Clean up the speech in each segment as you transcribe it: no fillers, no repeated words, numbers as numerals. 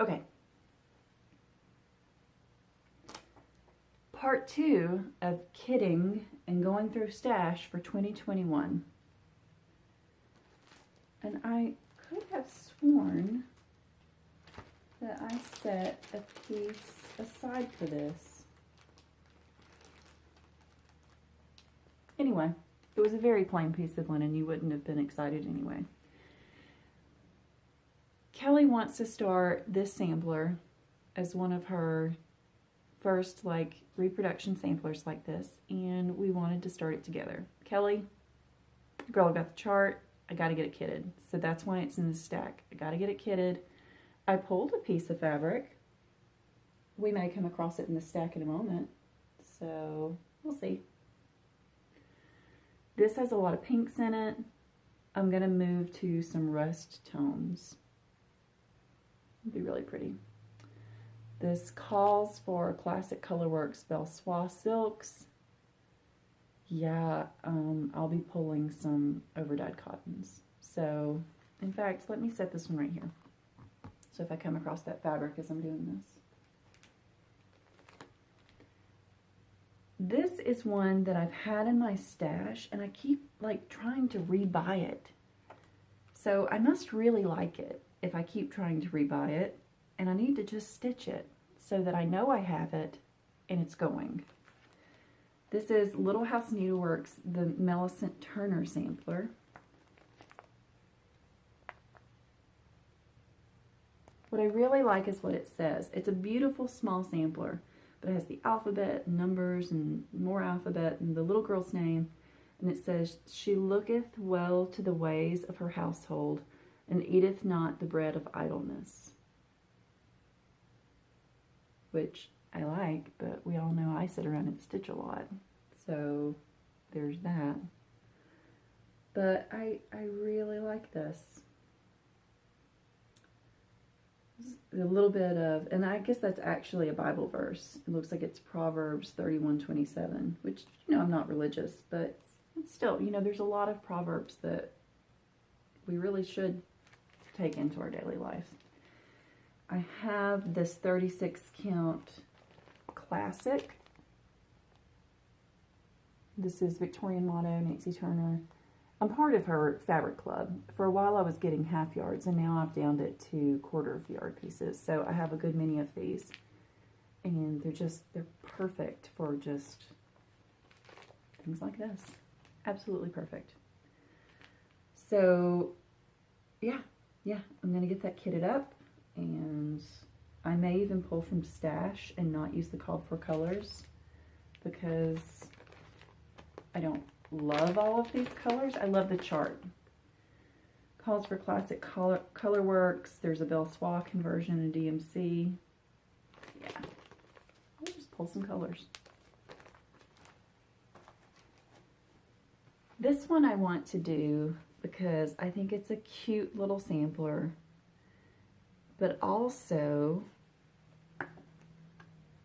Okay. Part 2 of kitting and going through stash for 2021. And I could have sworn that I set a piece aside for this. Anyway, it was a very plain piece of linen. You wouldn't have been excited anyway. Kelly wants to start this sampler as one of her first like reproduction samplers like this, and we wanted to start it together. Kelly, girl, I got the chart. I got to get it kitted. So that's why it's in the stack. I got to get it kitted. I pulled a piece of fabric. We may come across it in the stack in a moment. So we'll see. This has a lot of pinks in it. I'm going to move to some rust tones. It'll be really pretty. This calls for Classic Colorworks Belsois silks. Yeah, I'll be pulling some overdyed cottons. So, in fact, let me set this one right here. So if I come across that fabric as I'm doing this. This is one that I've had in my stash, and I keep like trying to rebuy it. So I must really like it if I keep trying to rebuy it, and I need to just stitch it so that I know I have it and it's going. This is Little House Needleworks, the Millicent Turner sampler. What I really like is what it says. It's a beautiful small sampler, but it has the alphabet, numbers, and more alphabet, and the little girl's name. And it says, "She looketh well to the ways of her household, and eateth not the bread of idleness." Which I like, but we all know I sit around and stitch a lot. So there's that. But I really like this. A little bit of, and I guess that's actually a Bible verse. It looks like it's Proverbs 31:27, which, you know, I'm not religious, but it's still, you know, there's a lot of Proverbs that we really should take into our daily life. I have this 36 count classic. This is Victorian Motto, Nancy Turner. I'm part of her fabric club. For a while I was getting half yards, and now I've downed it to quarter of yard pieces. So I have a good many of these, and they're perfect for just things like this. Absolutely perfect. So yeah, I'm gonna get that kitted up, and I may even pull from stash and not use the called for colors because I don't love all of these colors. I love the chart. Calls for Classic Colorworks. There's a Belsois conversion in DMC. Yeah, I'll just pull some colors. This one I want to do because I think it's a cute little sampler, but also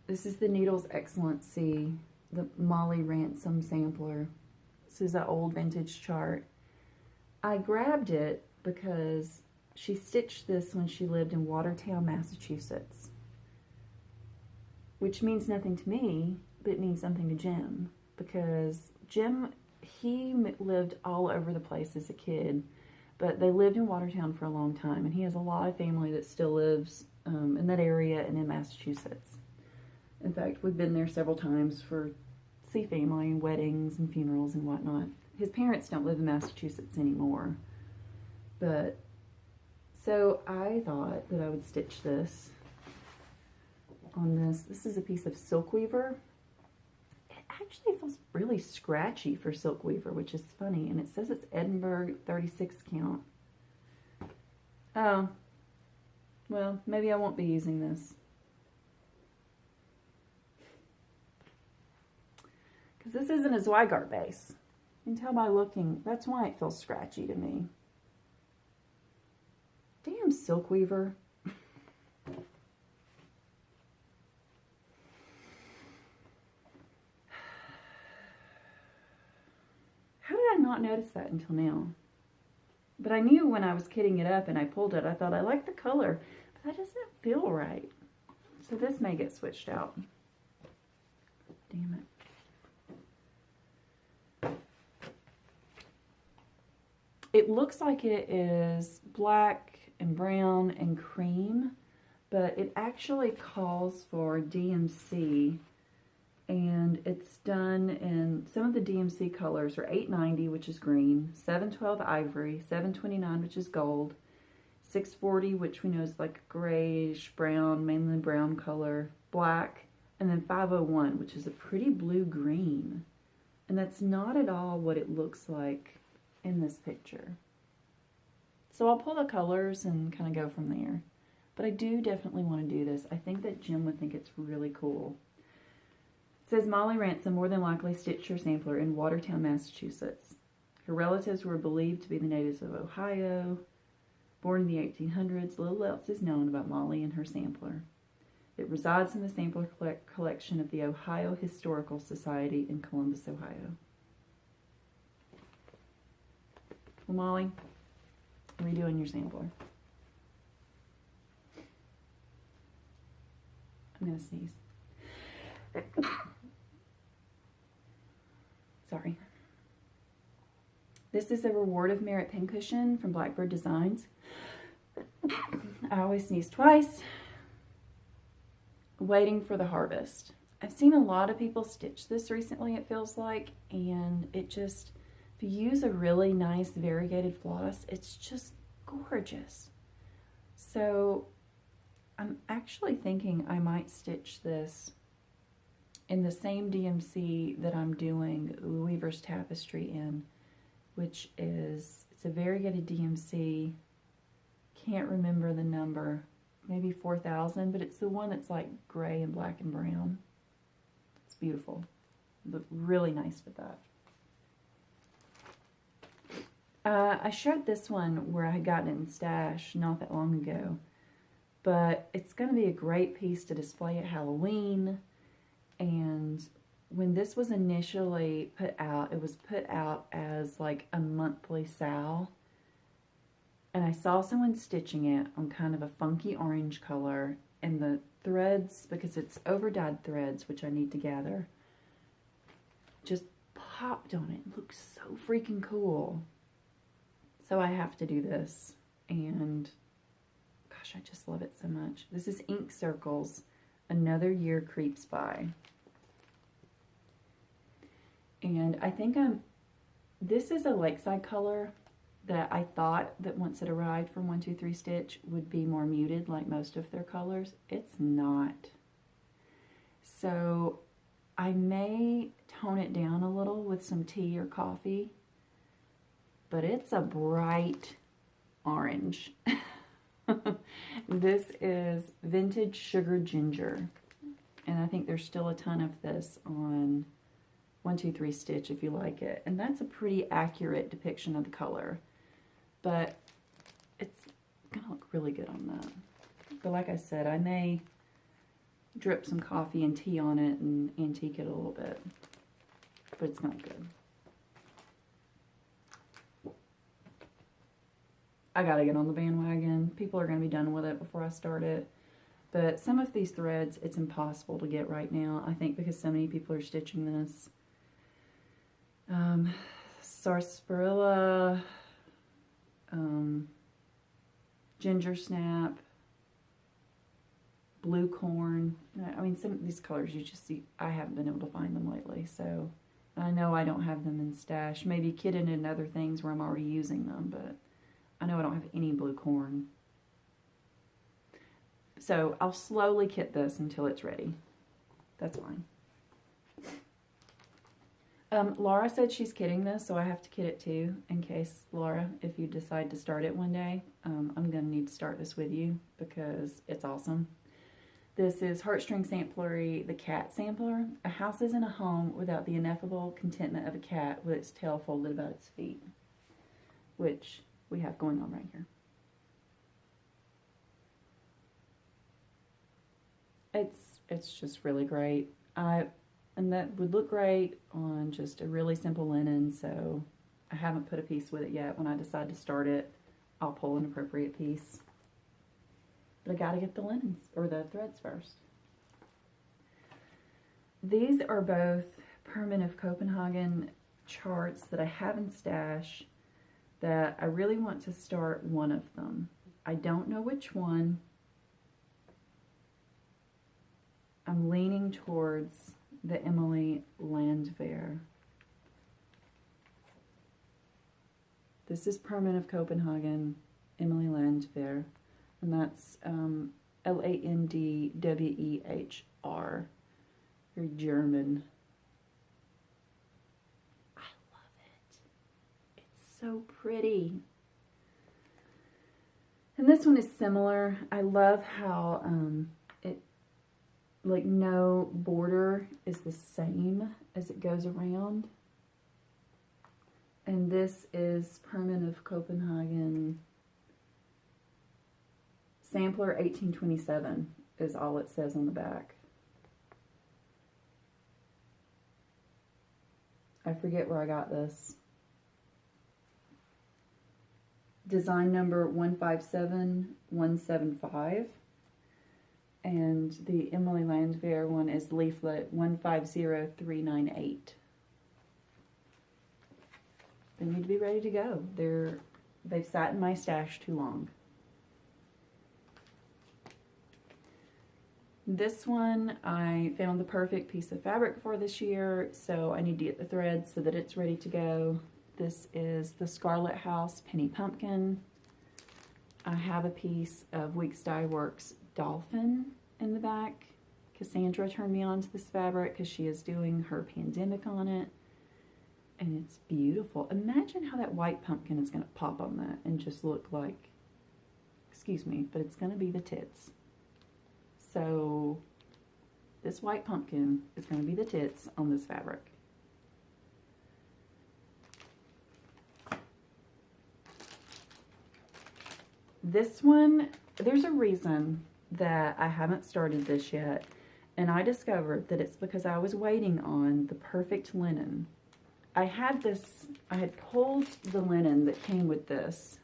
this is the Needles Excellency, the Molly Ransom sampler. This is an old vintage chart. I grabbed it because she stitched this when she lived in Watertown, Massachusetts, which means nothing to me, but it means something to Jim, because Jim, he lived all over the place as a kid, but they lived in Watertown for a long time, and he has a lot of family that still lives in that area and in Massachusetts. In fact, we've been there several times for see family and weddings and funerals and whatnot. His parents don't live in Massachusetts anymore, but so I thought that I would stitch this on this. This is a piece of silk weaver. It actually feels really scratchy for silk weaver, which is funny, and it says it's Edinburgh 36 count. Oh, well, maybe I won't be using this. Because this isn't a Zweigart base. You can tell by looking, that's why it feels scratchy to me. Damn silk weaver. How did I not notice that until now? But I knew when I was kitting it up and I pulled it, I thought I like the color, That doesn't feel right. So this may get switched out. Damn it. It looks like it is black and brown and cream, but it actually calls for DMC, and it's done in, some of the DMC colors are 890, which is green, 712 ivory, 729, which is gold, 640, which we know is like grayish brown, mainly brown color, black, and then 501, which is a pretty blue-green. And that's not at all what it looks like in this picture. So I'll pull the colors and kind of go from there. But I do definitely want to do this. I think that Jim would think it's really cool. It says, Molly Ransom more than likely stitched her sampler in Watertown, Massachusetts. Her relatives were believed to be the natives of Ohio. Born in the 1800s, little else is known about Molly and her sampler. It resides in the sampler collection of the Ohio Historical Society in Columbus, Ohio. Well, Molly, redoing your sampler. I'm going to sneeze. Sorry. This is a Reward of Merit pincushion from Blackbird Designs. I always sneeze twice. Waiting for the harvest. I've seen a lot of people stitch this recently, it feels like, and it just, if you use a really nice variegated floss, it's just gorgeous. So I'm actually thinking I might stitch this in the same DMC that I'm doing Weaver's Tapestry in, which is, it's a variegated DMC, can't remember the number, maybe 4,000, but it's the one that's like gray and black and brown. It's beautiful. Look really nice with that. I showed this one where I had gotten it in stash not that long ago, but it's going to be a great piece to display at Halloween. And when this was initially put out, it was put out as like a monthly sale. And I saw someone stitching it on kind of a funky orange color, and the threads, because it's over-dyed threads, which I need to gather, just popped on it. It looks so freaking cool. So I have to do this, and gosh, I just love it so much. This is Ink Circles, Another Year Creeps By. And I think this is a Lakeside color that I thought that once it arrived from 123 Stitch would be more muted like most of their colors. It's not. So I may tone it down a little with some tea or coffee, but it's a bright orange. This is Vintage Sugar Ginger, and I think there's still a ton of this on 123 Stitch if you like it, and that's a pretty accurate depiction of the color. But it's going to look really good on that. But like I said, I may drip some coffee and tea on it and antique it a little bit. But it's not good. I got to get on the bandwagon. People are going to be done with it before I start it. But some of these threads, it's impossible to get right now. I think because so many people are stitching this. Sarsaparilla... ginger snap, blue corn. I mean, some of these colors you just see, I haven't been able to find them lately, so I know I don't have them in stash. Maybe kitted in other things where I'm already using them, but I know I don't have any blue corn. So I'll slowly kit this until it's ready. That's fine. Laura said she's kitting this, so I have to kit it too, in case, Laura, if you decide to start it one day, I'm going to need to start this with you because it's awesome. This is Heartstring Sampler, the cat sampler. A house isn't a home without the ineffable contentment of a cat with its tail folded about its feet, which we have going on right here. It's just really great. And that would look great on just a really simple linen, so I haven't put a piece with it yet. When I decide to start it, I'll pull an appropriate piece. But I got to get the linens, or the threads first. These are both Permanent of Copenhagen charts that I have in stash that I really want to start one of them. I don't know which one. I'm leaning towards the Emily Landwehr. This is Permanent of Copenhagen, Emily Landwehr, and that's Landwehr. Very German. I love it. It's so pretty. And this one is similar. I love how it, like, no border is the same as it goes around. And this is Permanent of Copenhagen Sampler 1827 is all it says on the back. I forget where I got this. Design number 157175. And the Emily Landwehr one is leaflet 150398. They need to be ready to go. They've sat in my stash too long. This one, I found the perfect piece of fabric for this year, so I need to get the threads so that it's ready to go. This is the Scarlet House Penny Pumpkin. I have a piece of Weeks Dye Works Dolphin in the back. Cassandra turned me on to this fabric because she is doing her pandemic on it. And it's beautiful. Imagine how that white pumpkin is going to pop on that and just look like, excuse me, but it's going to be the tits. So this white pumpkin is going to be the tits on this fabric. This one, there's a reason that I haven't started this yet, and I discovered that it's because I was waiting on the perfect linen. I had pulled the linen that came with this.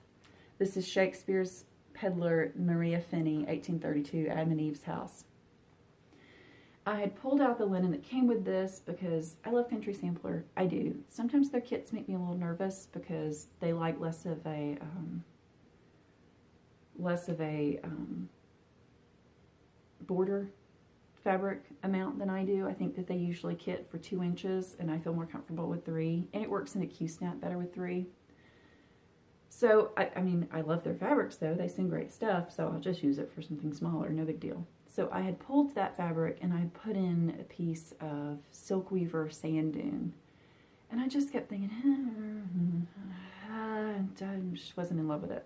This is Shakespeare's Peddler Maria Finney, 1832, Adam and Eve's House. I had pulled out the linen that came with this because I love Country Sampler. I do. Sometimes their kits make me a little nervous because they like less of a border fabric amount than I do. I think that they usually kit for 2 inches, and I feel more comfortable with 3. And it works in a Q-snap better with 3. So, I mean, I love their fabrics, though. They send great stuff, so I'll just use it for something smaller. No big deal. So I had pulled that fabric, and I had put in a piece of Silk Weaver Sand Dune. And I just kept thinking, I just wasn't in love with it.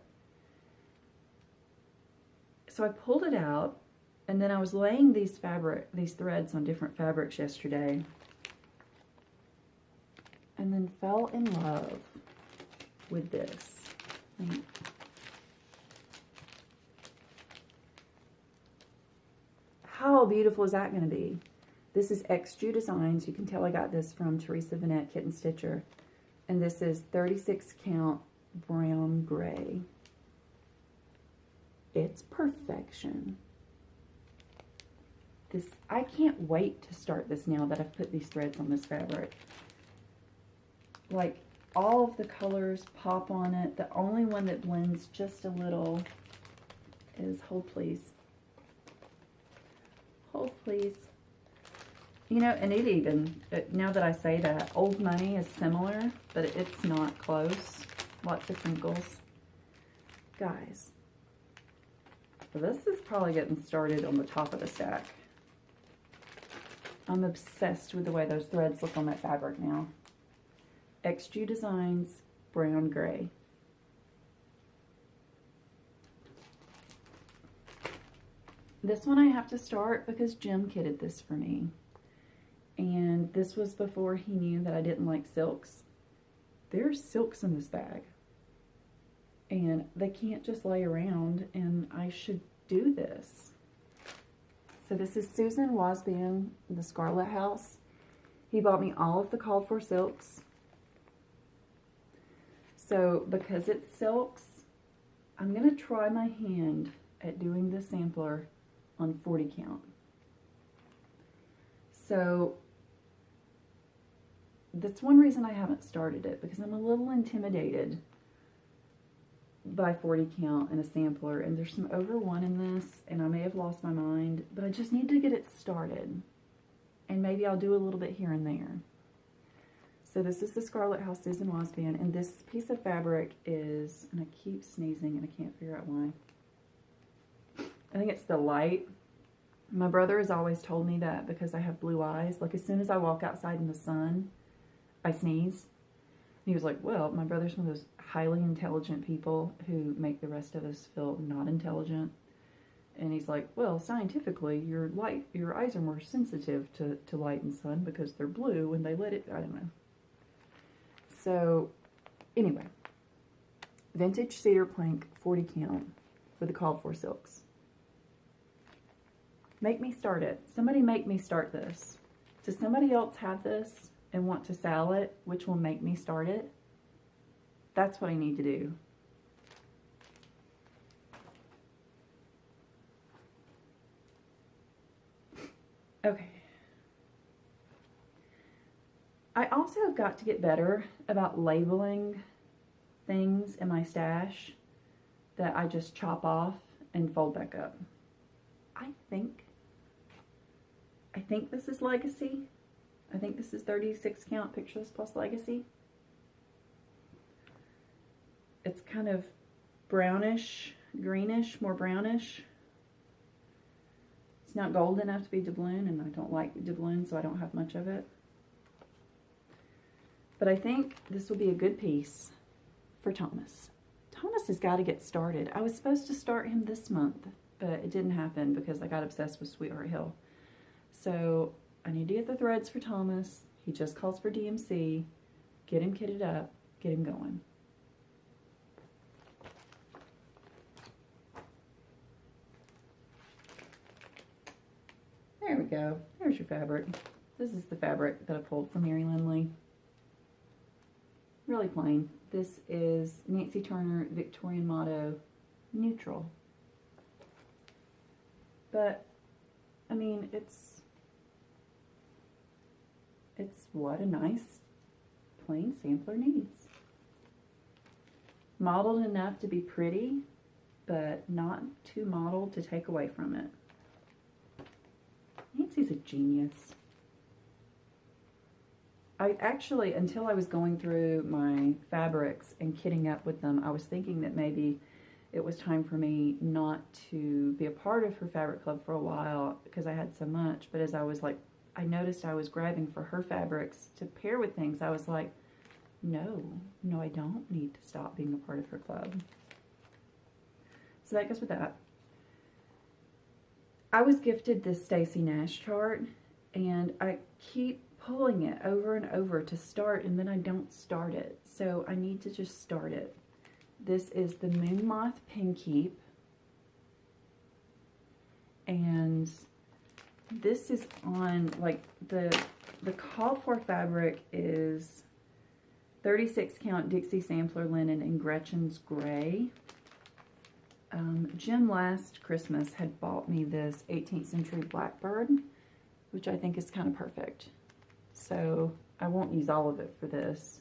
So I pulled it out, and then I was laying these threads on different fabrics yesterday, and then fell in love with this. How beautiful is that going to be? This is XG Designs. You can tell I got this from Teresa Vanette Kit and Stitcher. And this is 36 count brown gray. It's perfection. I can't wait to start this now that I've put these threads on this fabric. Like, all of the colors pop on it. The only one that blends just a little is, hold please. Hold please. You know, and it even, now that I say that, Old Money is similar, but it's not close. Lots of crinkles. Guys, this is probably getting started on the top of the stack. I'm obsessed with the way those threads look on that fabric now. XG Designs Brown Gray. This one I have to start because Jim kitted this for me. And this was before he knew that I didn't like silks. There's silks in this bag. And they can't just lay around, and I should do this. So this is Susan Wasbian, the Scarlet House. He bought me all of the called for silks. So because it's silks, I'm going to try my hand at doing this sampler on 40 count. So that's one reason I haven't started it, because I'm a little intimidated by 40 count and a sampler, and there's some over one in this, and I may have lost my mind, but I just need to get it started, and maybe I'll do a little bit here and there. So this is the Scarlet House Susan Wasband, and this piece of fabric is, and I keep sneezing and I can't figure out why. I think it's the light. My brother has always told me that because I have blue eyes, like as soon as I walk outside in the sun, I sneeze. He was like, well, my brother's one of those highly intelligent people who make the rest of us feel not intelligent. And he's like, well, scientifically, your eyes are more sensitive to light and sun because they're blue when they let it, I don't know. So, anyway, vintage cedar plank, 40 count, for the called for silks. Make me start it. Somebody make me start this. Does somebody else have this and want to sell it, which will make me start it? That's what I need to do. Okay. I also have got to get better about labeling things in my stash that I just chop off and fold back up. I think this is Legacy. I think this is 36 count Pictureless Plus Legacy. It's kind of brownish, greenish, more brownish. It's not gold enough to be doubloon, and I don't like doubloon, so I don't have much of it. But I think this will be a good piece for Thomas. Thomas has got to get started. I was supposed to start him this month, but it didn't happen because I got obsessed with Sweetheart Hill. So I need to get the threads for Thomas. He just calls for DMC. Get him kitted up. Get him going. There we go. There's your fabric. This is the fabric that I pulled from Mary Lindley. Really plain. This is Nancy Turner Victorian Motto Neutral. But, I mean, it's what a nice plain sampler needs. Modeled enough to be pretty, but not too modeled to take away from it. Nancy's a genius. I actually, until I was going through my fabrics and kitting up with them, I was thinking that maybe it was time for me not to be a part of her fabric club for a while because I had so much. But as I was like, I noticed I was grabbing for her fabrics to pair with things. I was like, no, I don't need to stop being a part of her club. So that goes with that. I was gifted this Stacey Nash chart, and I keep pulling it over and over to start, and then I don't start it. So I need to just start it. This is the Moon Moth Pin Keep, and this is on, like, the called for fabric is 36 count Dixie Sampler linen in Gretchen's Gray. Jim last Christmas had bought me this 18th Century Blackbird, which I think is kind of perfect. So I won't use all of it for this.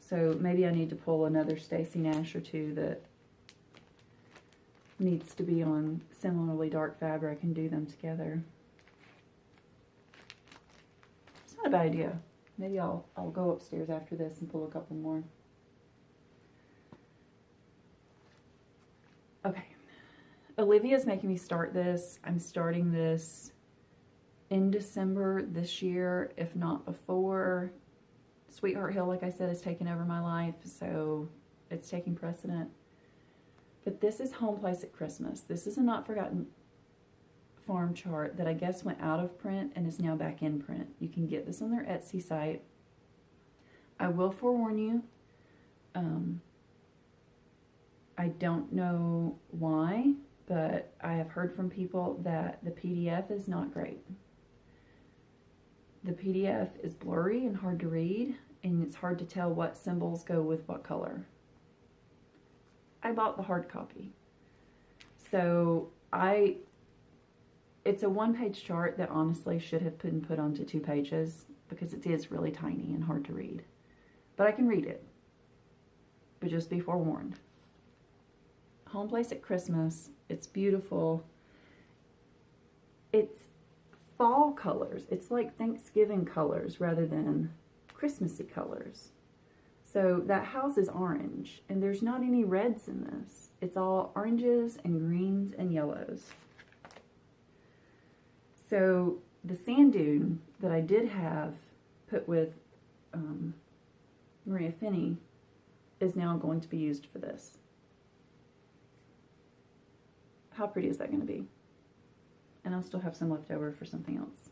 So maybe I need to pull another Stacey Nash or two that needs to be on similarly dark fabric and do them together. It's not a bad idea. Maybe I'll go upstairs after this and pull a couple more. Okay. Olivia's making me start this. I'm starting this in December this year, if not before. Sweetheart Hill, like I said, has taken over my life, so it's taking precedent. But this is Home Place at Christmas. This is a Not Forgotten Farm chart that I guess went out of print and is now back in print. You can get this on their Etsy site. I will forewarn you, I don't know why, but I have heard from people that the PDF is not great. The PDF is blurry and hard to read, and it's hard to tell what symbols go with what color. I bought the hard copy. So it's a one-page chart that honestly should have been put onto 2 pages because it is really tiny and hard to read. But I can read it. But just be forewarned. Home Place at Christmas. It's beautiful. It's fall colors. It's like Thanksgiving colors rather than Christmassy colors. So that house is orange, and there's not any reds in this. It's all oranges and greens and yellows. So the sand dune that I did have put with Maria Finney is now going to be used for this. How pretty is that going to be? And I'll still have some left over for something else.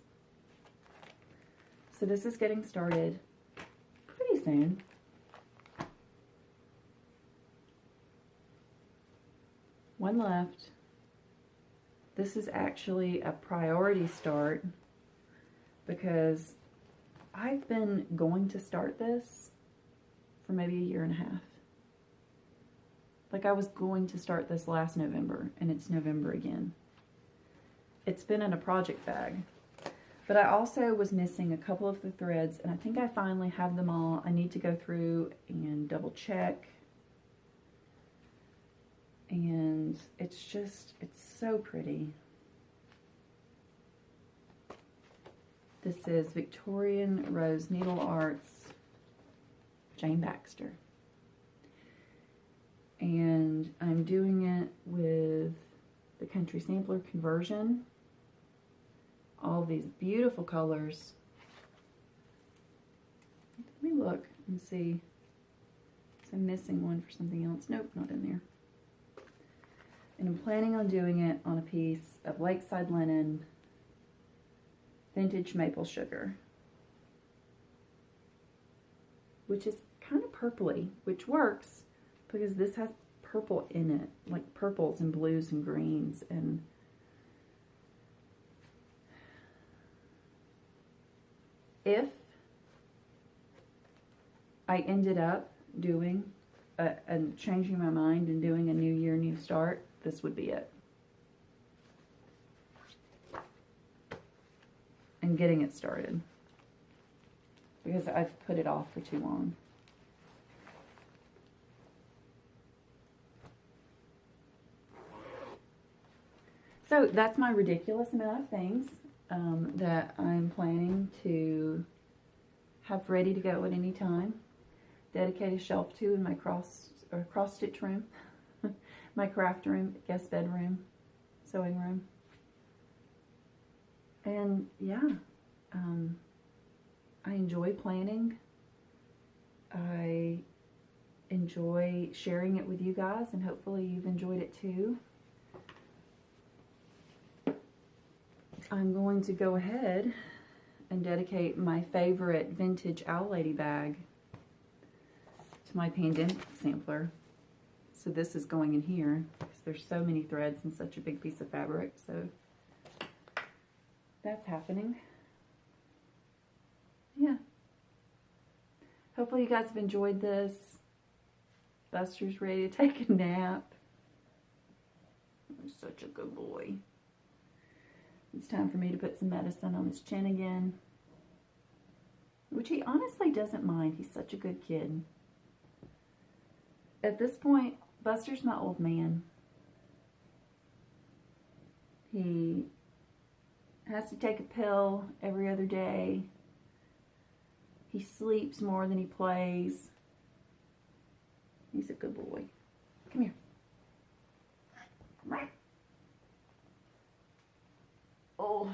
So this is getting started pretty soon. One left. This is actually a priority start because I've been going to start this for maybe 1.5 years. Like I was going to start this last November, and it's November again. It's been in a project bag. But I also was missing a couple of the threads, and I think I finally have them all. I need to go through and double check. And it's so pretty. This is Victorian Rose Needle Arts, Jane Baxter. And I'm doing it with the Country Sampler conversion. All these beautiful colors. Let me look and see. So I'm missing one for something else. Nope, not in there. And I'm planning on doing it on a piece of Lakeside Linen Vintage Maple Sugar, which is kind of purpley, which works because this has purple in it, like purples and blues and greens. And if I ended up doing and changing my mind and doing a new year, new start, this would be it. And getting it started. Because I've put it off for too long. So that's my ridiculous amount of things that I'm planning to have ready to go at any time. Dedicate a shelf to in my cross stitch room, my craft room, guest bedroom, sewing room. And yeah, I enjoy planning. I enjoy sharing it with you guys, and hopefully you've enjoyed it too. I'm going to go ahead and dedicate my favorite vintage Owl Lady bag to my pandemic sampler. So this is going in here because there's so many threads and such a big piece of fabric. So that's happening. Yeah. Hopefully you guys have enjoyed this. Buster's ready to take a nap. He's such a good boy. It's time for me to put some medicine on his chin again. Which he honestly doesn't mind. He's such a good kid. At this point, Buster's my old man. He has to take a pill every other day. He sleeps more than he plays. He's a good boy. Come here. Oh.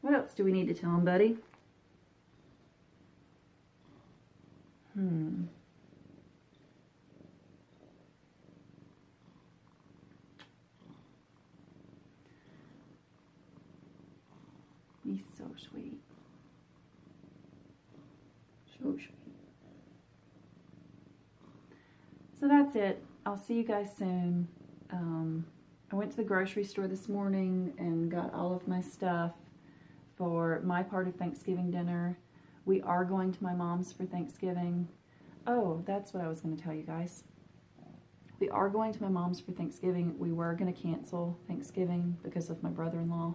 What else do we need to tell him, buddy? He's so sweet. So sweet. So that's it. I'll see you guys soon. I went to the grocery store this morning and got all of my stuff for my part of Thanksgiving dinner. We are going to my mom's for Thanksgiving. Oh, that's what I was going to tell you guys. We are going to my mom's for Thanksgiving. We were going to cancel Thanksgiving because of my brother-in-law.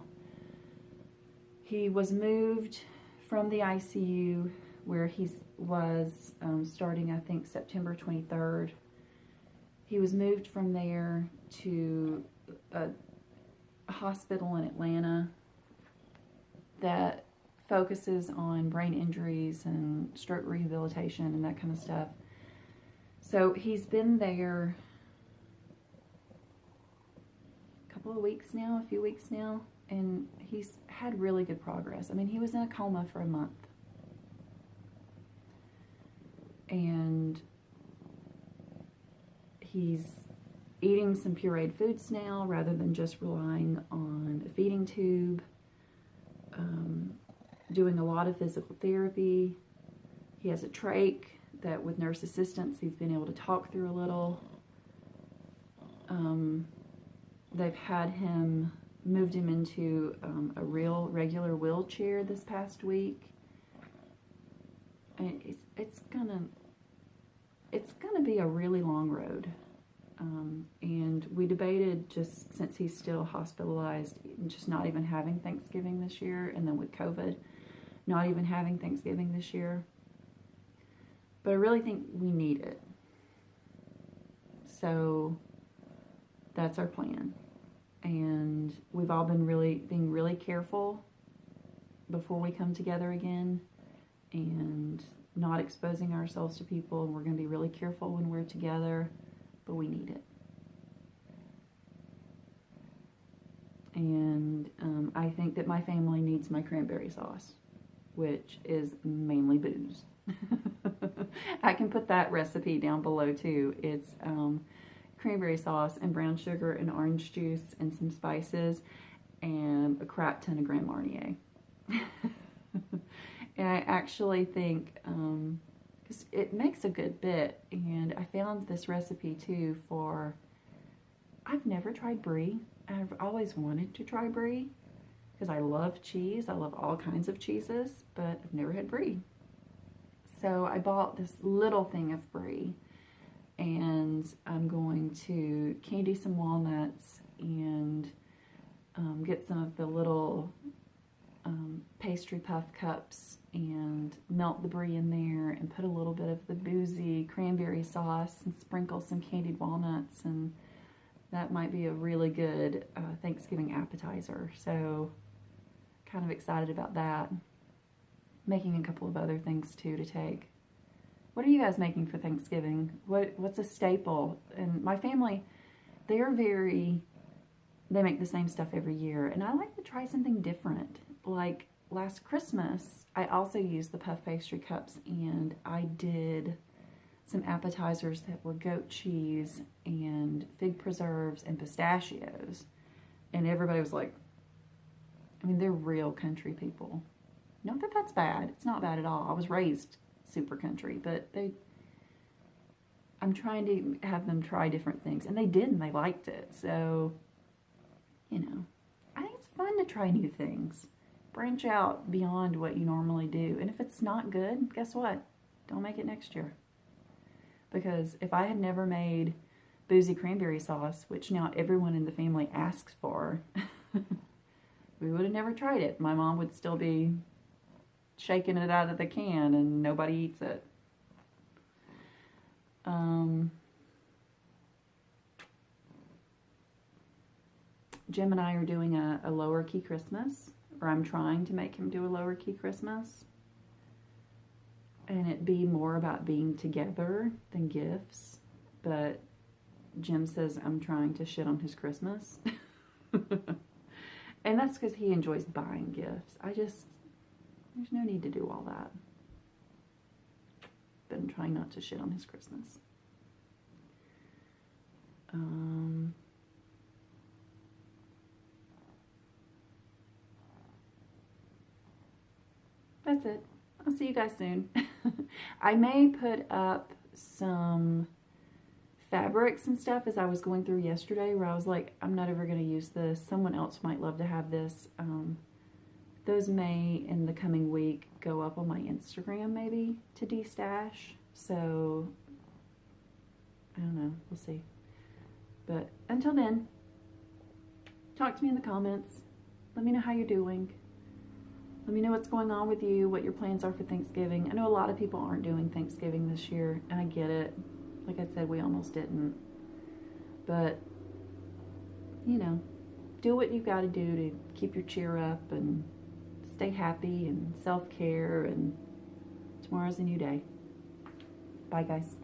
He was moved from the ICU where he was starting, I think, September 23rd. He was moved from there to a hospital in Atlanta that focuses on brain injuries and stroke rehabilitation and that kind of stuff. So he's been there a few weeks now, and he's had really good progress. I mean, he was in a coma for a month. And he's eating some pureed foods now rather than just relying on a feeding tube. Doing a lot of physical therapy. He has a trach that with nurse assistance he's been able to talk through a little. They've had moved him into a real regular wheelchair this past week. And it's gonna be a really long road. And we debated, just since he's still hospitalized, just not even having Thanksgiving this year, and then with COVID, not even having Thanksgiving this year. But I really think we need it. So that's our plan. And we've all been being really careful before we come together again, and not exposing ourselves to people. And we're going to be really careful when we're together, but we need it. And I think that my family needs my cranberry sauce, which is mainly booze. I can put that recipe down below too. It's cranberry sauce and brown sugar and orange juice and some spices and a crap ton of Grand Marnier. And I actually think, because it makes a good bit, and I found this recipe too I've never tried brie. I've always wanted to try brie because I love cheese. I love all kinds of cheeses, but I've never had brie. So I bought this little thing of brie, and I'm going to candy some walnuts and get some of the little pastry puff cups and melt the brie in there and put a little bit of the Boozy cranberry sauce and sprinkle some candied walnuts, and that might be a really good Thanksgiving appetizer. So kind of excited about that. Making a couple of other things too to take. What are you guys making for Thanksgiving? What's a staple? And my family, they make the same stuff every year, and I like to try something different. Like last Christmas, I also used the puff pastry cups, and I did some appetizers that were goat cheese and fig preserves and pistachios. And everybody was like, I mean, they're real country people. Not that that's bad. It's not bad at all. I was raised super country, but I'm trying to have them try different things. And they did, and they liked it. So, I think it's fun to try new things. Branch out beyond what you normally do. And if it's not good, guess what? Don't make it next year. Because if I had never made Boozy cranberry sauce, which now everyone in the family asks for, we would have never tried it. My mom would still be shaking it out of the can, and nobody eats it. Jim and I are doing a lower key Christmas, or I'm trying to make him do a lower key Christmas. And it be more about being together than gifts. But Jim says I'm trying to shit on his Christmas. And that's because he enjoys buying gifts. There's no need to do all that. But I'm trying not to shit on his Christmas. That's it. I'll see you guys soon. I may put up some fabrics and stuff as I was going through yesterday, where I was like, I'm not ever going to use this. Someone else might love to have this. Those may, in the coming week, go up on my Instagram maybe to destash. So, I don't know. We'll see. But until then, talk to me in the comments. Let me know how you're doing. Let me know what's going on with you, what your plans are for Thanksgiving. I know a lot of people aren't doing Thanksgiving this year, and I get it. Like I said, we almost didn't. But, you know, do what you've got to do to keep your cheer up and stay happy and self-care, and tomorrow's a new day. Bye, guys.